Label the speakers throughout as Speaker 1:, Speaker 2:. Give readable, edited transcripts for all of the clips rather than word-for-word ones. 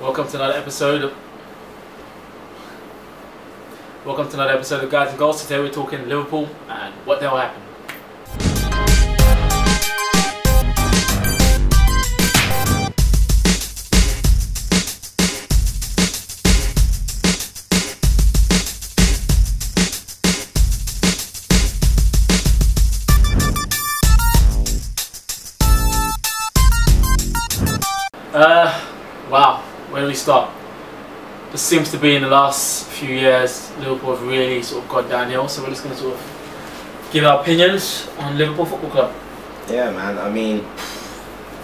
Speaker 1: Welcome to another episode of Guys and Goals. Today we're talking Liverpool and what the hell happened. Wow, where do we start? This seems to be in the last few years Liverpool have really sort of gone downhill, so we're just going to sort of give our opinions on Liverpool Football Club.
Speaker 2: Yeah, man, I mean,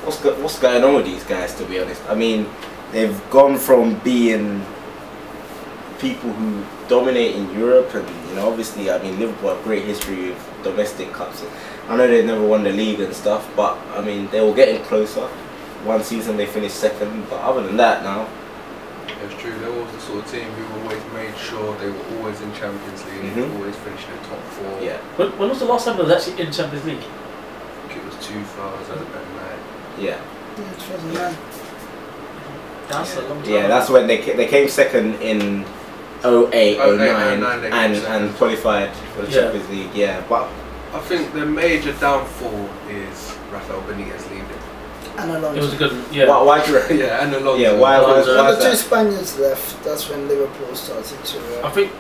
Speaker 2: what's going on with these guys, to be honest? I mean, they've gone from being people who dominate in Europe, and you know, obviously, I mean, Liverpool have great history with domestic cups. I know they never won the league and stuff, but I mean, they were getting closer. One season they finished second, but other than that, now
Speaker 3: it's true. They were the sort of team who always made sure they were always in Champions League, always finishing in the top 4.
Speaker 2: Yeah.
Speaker 1: When was the last time they was actually in Champions League?
Speaker 3: I think it was 2009.
Speaker 2: Yeah.
Speaker 4: 2009.
Speaker 1: That's a long time.
Speaker 2: Yeah, that's when they came second in 08, 09 and qualified for the Champions League. Yeah, but
Speaker 3: I think the major downfall is Rafael Benitez leaving.
Speaker 4: And Alonso.
Speaker 1: It was a good, yeah.
Speaker 2: Why do you reckon?
Speaker 3: Yeah, and Alonso.
Speaker 2: Yeah, why
Speaker 4: When the two
Speaker 2: that?
Speaker 4: Spaniards left, that's when Liverpool started to.
Speaker 1: I think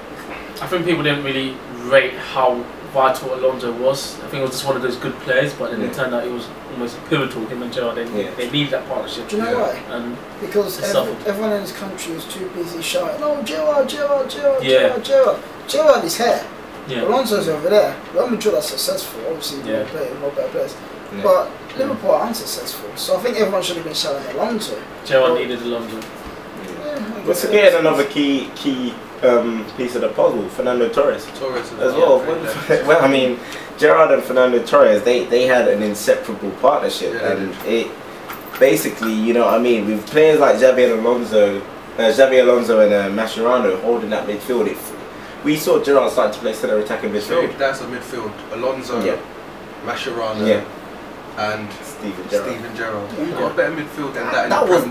Speaker 1: people didn't really rate how vital Alonso was. I think it was just one of those good players, but then it turned out it was almost pivotal. Him and Gerrard, they needed that partnership.
Speaker 4: Do you know why?
Speaker 1: And
Speaker 4: because everyone in this country was too busy shouting, "Oh, Gerrard, Gerrard, Gerrard, Gerrard, Gerrard." Gerrard is here.
Speaker 1: Yeah.
Speaker 4: Alonso's over there. Real Madrid are successful, obviously more better players.
Speaker 2: Yeah.
Speaker 4: But Liverpool are unsuccessful. So I think everyone should have been shouting Alonso.
Speaker 1: Gerrard needed Alonso.
Speaker 4: Yeah,
Speaker 2: We're forgetting another key piece of the puzzle, Fernando Torres as well. Well, I mean, Gerrard and Fernando Torres, they had an inseparable partnership, and it basically, you know what I mean, with players like Xabi Alonso and Mascherano holding that midfield, we saw Gerrard starting to play centre attacking midfield.
Speaker 3: So that's a midfield. Alonso, Mascherano, and
Speaker 2: Steven
Speaker 3: Gerrard. We've got a better midfield than that.
Speaker 2: That was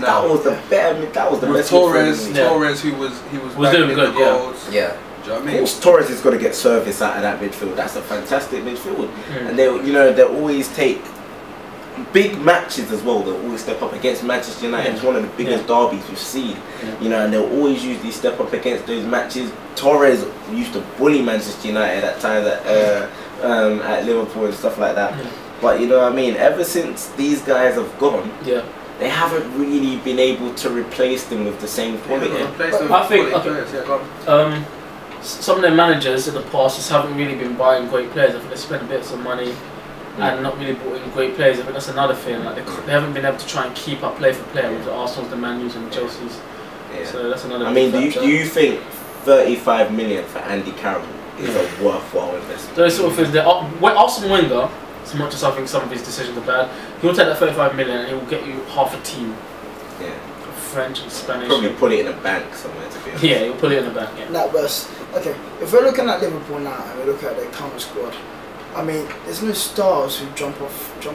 Speaker 2: the best
Speaker 3: Torres,
Speaker 2: midfield.
Speaker 3: Torres, who was
Speaker 1: doing
Speaker 3: in
Speaker 1: good,
Speaker 3: the goals.
Speaker 2: Yeah.
Speaker 3: Do you know what I mean?
Speaker 2: Of course, Torres is going to get service out of that midfield. That's a fantastic midfield, and they'll always take big matches as well. They'll always step up against Manchester United. It's one of the biggest derbies we've seen. You know, and they'll always usually step up against those matches. Torres used to bully Manchester United at times at Liverpool and stuff like that. But you know what I mean, ever since these guys have gone, they haven't really been able to replace them with the same quality.
Speaker 1: I think some of their managers in the past just haven't really been buying great players. I think they spent a bit of money and not really bought in great players. I think that's another thing. Like they haven't been able to try and keep up player for player with the Arsenal's, the Man U's and the Chelsea's. So that's another.
Speaker 2: I mean, do you think 35 million for Andy Carroll is a worthwhile investment?
Speaker 1: Those sort of things. Arsene Wenger, as much as I think some of his decisions are bad, he will take that 35 million and he will get you half a team.
Speaker 2: Yeah.
Speaker 1: French and Spanish.
Speaker 2: Probably put it in a bank somewhere, to be honest.
Speaker 1: Yeah, he'll put it in a bank. Yeah.
Speaker 4: That was okay. If we're looking at Liverpool now and we look at their current squad, I mean, there's no stars who jump off the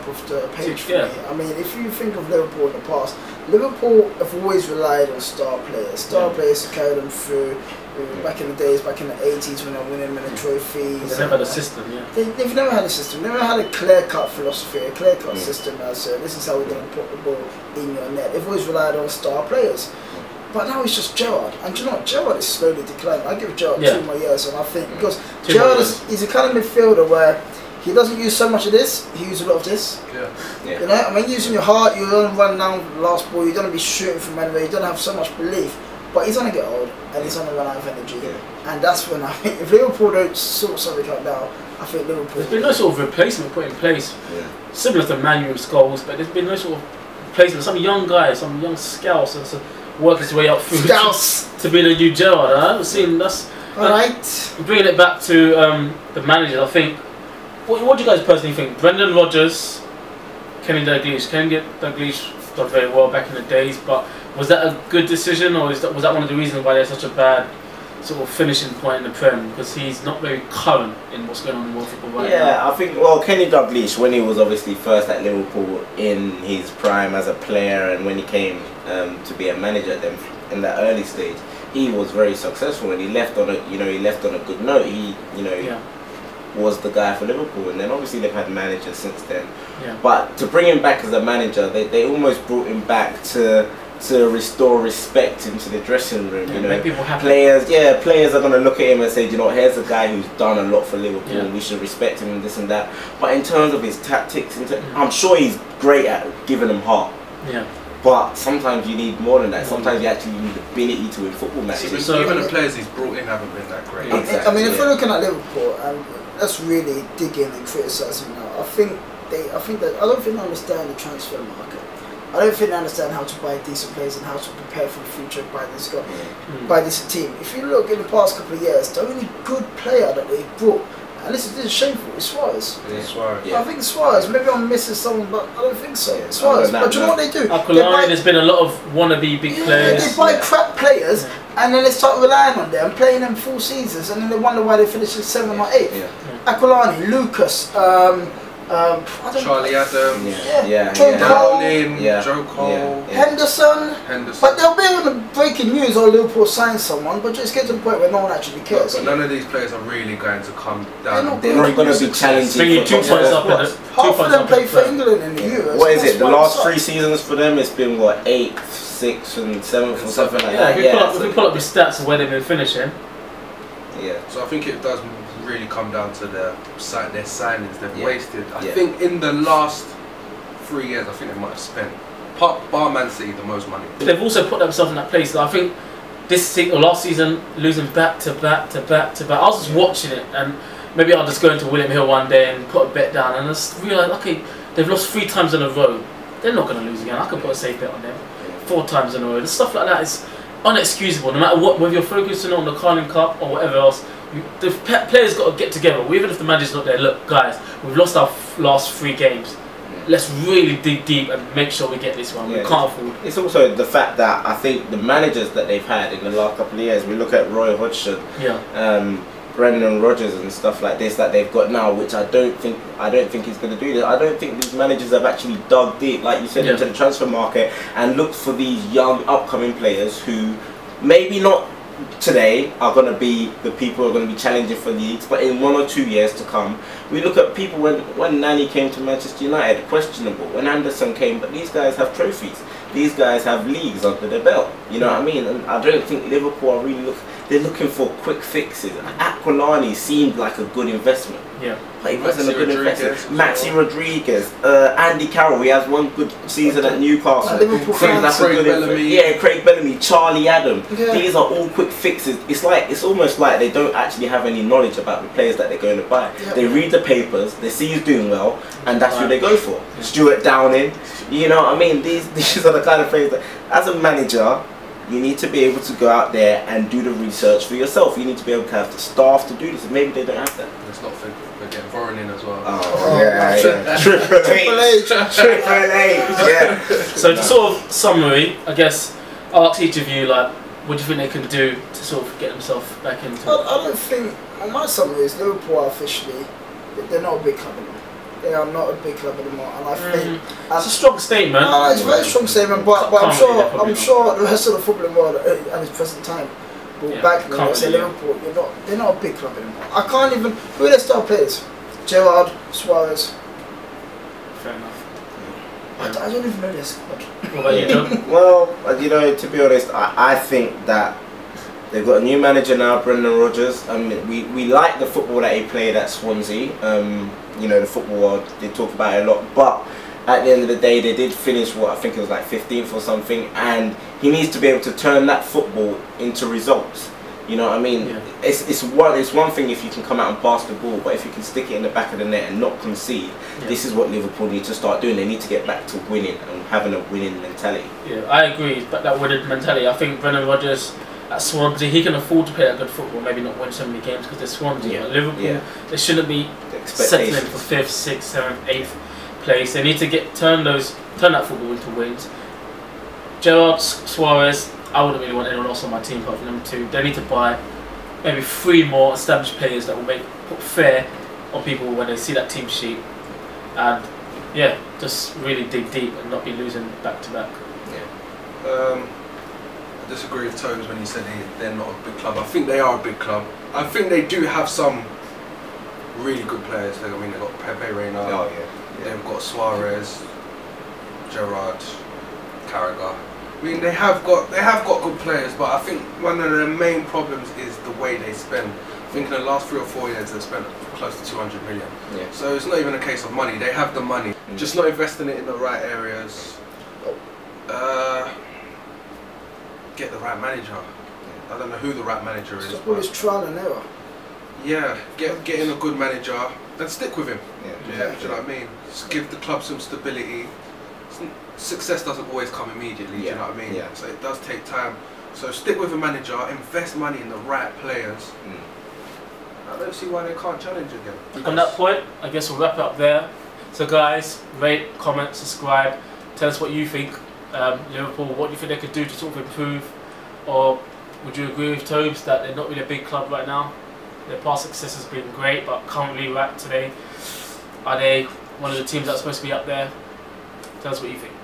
Speaker 4: page for me. I mean, if you think of Liverpool in the past, Liverpool have always relied on star players. Star players to carry them through. Back in the days, back in the 80s when they were winning many trophies.
Speaker 1: They never had a system,
Speaker 4: They've never had a system. Never had a clear-cut philosophy, a clear-cut system as this is how we're going to put the ball in your net. They've always relied on star players. But now it's just Gerrard. And do you know what? Gerrard is slowly declining. I give Gerrard 2 more years, and I think because Gerrard is a kind of midfielder where he doesn't use so much of this, he uses a lot of this. You know, I mean, using your heart, you don't run down the last ball, you don't be shooting from anywhere, you don't have so much belief. But he's going to get old and he's going to run out of energy. And that's when I think, if Liverpool don't sort something out now, I think Liverpool...
Speaker 1: There's been no sort of replacement put in place. Similar to Man U's goals, but there's been no sort of replacement. Some young guy, some young scouse that's working his way up through to be the new Gerrard. I haven't seen that's...
Speaker 4: Alright.
Speaker 1: Bringing it back to the managers, I think... What do you guys personally think? Brendan Rodgers, Kenny Dalglish. Kenny Dalglish done very well back in the days, but was that a good decision, or was that one of the reasons why they had such a bad sort of finishing point in the Prem, because he's not very current in what's going on in world football right now.
Speaker 2: Yeah, I think, well, Kenny Dalglish, when he was obviously first at Liverpool in his prime as a player, and when he came to be a manager at them in that early stage, he was very successful, and he left on a good note. He was the guy for Liverpool, and then obviously they've had managers since then.
Speaker 1: Yeah.
Speaker 2: But to bring him back as a manager, they almost brought him back to restore respect into the dressing room.
Speaker 1: Yeah,
Speaker 2: you know,
Speaker 1: make people happy.
Speaker 2: Players are going to look at him and say, you know, here's a guy who's done a lot for Liverpool, and we should respect him and this and that. But in terms of his tactics, I'm sure he's great at giving them heart.
Speaker 1: Yeah.
Speaker 2: But sometimes you need more than that. Sometimes you actually need the ability to win football matches.
Speaker 3: So even the players he's brought in haven't been that great.
Speaker 2: Exactly.
Speaker 4: I mean, if we're looking at Liverpool, and let's really dig in and criticise him now. I don't think they understand the transfer market. I don't think they understand how to buy decent players and how to prepare for the future by this team. If you look in the past couple of years, the only good player that they brought, and this is shameful, is Suarez.
Speaker 3: Yeah, Suarez.
Speaker 4: I think Suarez. Maybe I'm missing someone, but I don't think so. Suarez. But do you know what they do?
Speaker 1: Aquilani, there's been a lot of wannabe big players.
Speaker 4: They buy crap players, and then they start relying on them, playing them full seasons, and then they wonder why they finish in 7th or 8th.
Speaker 2: Yeah.
Speaker 4: Aquilani, Lucas,
Speaker 3: Charlie Adam, Joe Cole,
Speaker 4: Henderson. But they'll be able to breaking news or Liverpool sign someone, but just get to the point where no one actually cares.
Speaker 3: But none of these players are really going to come down.
Speaker 2: They're not going to be challenging.
Speaker 4: Half of them play for England in the Euros.
Speaker 2: What is it? The last 3 seasons for them, it's been what, 8th, 6th, and 7th or something like that.
Speaker 1: If we pull up the stats of where they've been finishing.
Speaker 2: Yeah.
Speaker 3: So I think it does really come down to their signings. They've wasted. I
Speaker 2: Yeah.
Speaker 3: think in the last 3 years, I think they might have spent, bar Man City, the most money.
Speaker 1: They've also put themselves in that place that I think last season, losing back to back. I was just watching it, and maybe I'll just go into William Hill one day and put a bet down, and I just realised, okay, they've lost 3 times in a row. They're not going to lose again. I can put a safe bet on them. 4 times in a row. The stuff like that is unexcusable. No matter what, whether you're focusing on the Carling Cup or whatever else, the players got to get together. Even if the manager's not there, look, guys, we've lost our last 3 games. Let's really dig deep and make sure we get this one. We can't afford.
Speaker 2: It's also the fact that I think the managers that they've had in the last couple of years, we look at Roy Hodgson, Brendan Rodgers and stuff like this that they've got now, which I don't think he's going to do this. I don't think these managers have actually dug deep, like you said, into the transfer market and looked for these young upcoming players who maybe not today are going to be the people who are going to be challenging for leagues, but in 1 or 2 years to come. We look at people when Nani came to Manchester United, questionable. When Anderson came, but these guys have trophies. These guys have leagues under their belt. You know what I mean? And I don't think Liverpool are really they're looking for quick fixes. Aquilani seemed like a good investment.
Speaker 1: Yeah.
Speaker 2: But he wasn't a good investment. Maxi Rodriguez, Andy Carroll, he has 1 good season at Newcastle. Craig Bellamy, Charlie Adam.
Speaker 4: Yeah.
Speaker 2: These are all quick fixes. It's almost like they don't actually have any knowledge about the players that they're going to buy.
Speaker 4: Yeah.
Speaker 2: They read the papers, they see he's doing well, and that's who they go for. Stuart Downing, you know what I mean? These are the kind of players that, as a manager, you need to be able to go out there and do the research for yourself. You need to be able to have the staff to do this, and maybe they don't have that.
Speaker 3: Let's not forget Voronin as well.
Speaker 2: Triple H, yeah.
Speaker 1: So to sort of summary, I guess I'll ask each of you, like, what do you think they can do to sort of get themselves back into it?
Speaker 4: I don't think, my summary is Liverpool are officially, they're not a big club anymore. They are not a big club anymore, and I think
Speaker 1: it's a strong statement.
Speaker 4: No, it's a very strong statement, but I'm sure the rest of the footballing world at this present time will back me and say Liverpool, they're not a big club anymore. I can't even. Who are their star players? Gerrard, Suarez.
Speaker 1: Fair enough.
Speaker 4: I don't even know their squad.
Speaker 1: What about you, John?
Speaker 2: Well, you know, to be honest, I think that they've got a new manager now, Brendan Rodgers. I mean, we like the football that he played at Swansea. You know, the football world did talk about it a lot, but at the end of the day, they did finish what I think it was like 15th or something, and he needs to be able to turn that football into results. You know what I mean? Yeah. It's one thing if you can come out and pass the ball, but if you can stick it in the back of the net and not concede, this is what Liverpool need to start doing. They need to get back to winning and having a winning mentality. Yeah,
Speaker 1: I agree. But that winning mentality, I think Brendan Rodgers at Swansea, he can afford to play that good football. Maybe not win so many games because they're Swansea. But Liverpool, they shouldn't be settling for 5th, 6th, 7th, 8th place. They need to turn that football into wins. Gerrard, Suarez, I wouldn't really want anyone else on my team apart from them 2. They need to buy. maybe 3 more established players that will put fear on people when they see that team sheet, and yeah, just really dig deep and not be losing back to back.
Speaker 3: I disagree with Tobes when he said they're not a big club. I think they are a big club. I think they do have some really good players. I mean, they've got Pepe Reina, they've got Suarez, Gerrard, Carragher. I mean, they have got good players, but I think one of the main problems is the way they spend. I think in the last 3 or 4 years they've spent close to 200 million.
Speaker 2: Yeah.
Speaker 3: So it's not even a case of money. They have the money, just not investing it in the right areas. Get the right manager. I don't know who the right manager is.
Speaker 4: It's always trial and error.
Speaker 3: Yeah, get in a good manager and stick with him.
Speaker 2: Yeah.
Speaker 3: Do you know what I mean? Just give the club some stability. Success doesn't always come immediately. Do you know what I mean?
Speaker 2: Yeah.
Speaker 3: So it does take time. So stick with a manager, invest money in the right players. I don't see why they can't challenge again.
Speaker 1: On that point, I guess we'll wrap it up there. So guys, rate, comment, subscribe. Tell us what you think. Liverpool, what do you think they could do to sort of improve? Or would you agree with Tobes that they're not really a big club right now? Their past success has been great, but currently right today, are they one of the teams that's supposed to be up there? Tell us what you think.